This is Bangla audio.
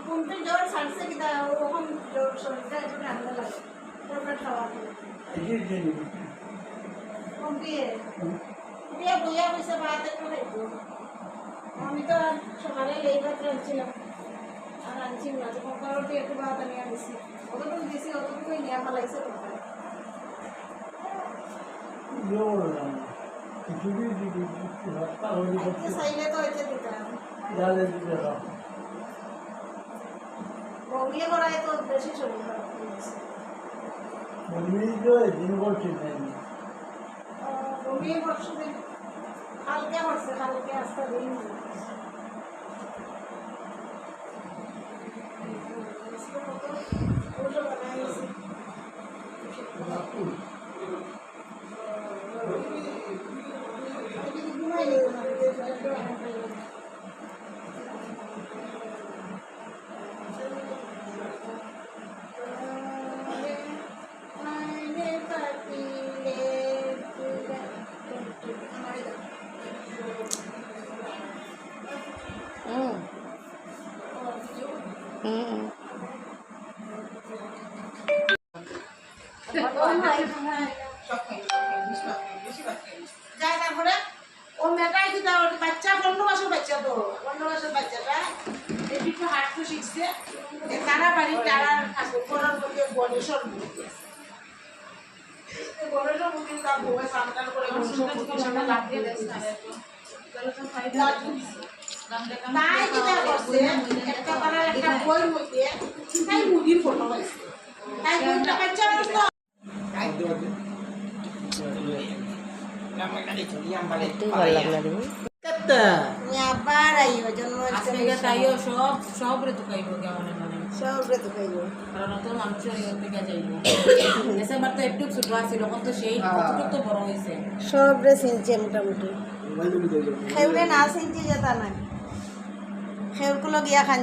কোনটা জ্বর ছাড়ছে কিনা ওরকম জ্বর শরীরটা একটু ঠান্ডা লাগে তারপরে খাওয়া কম দিয়ে দিয়ে বইয়া বসে ভাত একটু খাইতো আমি তো আর সকালে এই ভাত রাঁধছিলাম আর রাঁধছি না তখন কারোটি একটু ভাত নিয়ে আনিছি অতটুকু দিয়েছি অতটুকুই নিয়ে পালাইছে কোথায় চাইলে তো হইতে দিতাম বমিয়ে করায় তো বেশি শরীর খারাপ বমিয়ে করছে হালকা করছে হালকা আস্তে দিন ও মেটাই দিতে বাচ্চা 15 মাসের বাচ্চা তো 15 মাসের বাচ্চাটা একটু হাঁটতে শিখছে তারা বাড়ি তারার করার মধ্যে গণেশের মূর্তি আছে গণেশের মূর্তি তার বউয়ে সামনে করে সামনে লাগিয়ে দিয়েছে তাই কিনা করছে একটা তারা একটা বইয়ের মধ্যে তাই মুদির ফটো আছে তাই বইটা বাচ্চা মানুষ তো আবার আইও জন্ম তাইও সব রে তো খাইব কেমন সব রে তো খাইব কারণ তো মানুষের দিকে যাইব ডিসেম্বর তো একটু ছোট আছিল এখন তো সেই কতটুকু তো বড় হয়েছে সব রে চিনছে মোটামুটি খেউলে না চিনছে যে তা নাই খেউরগুলো গিয়া খান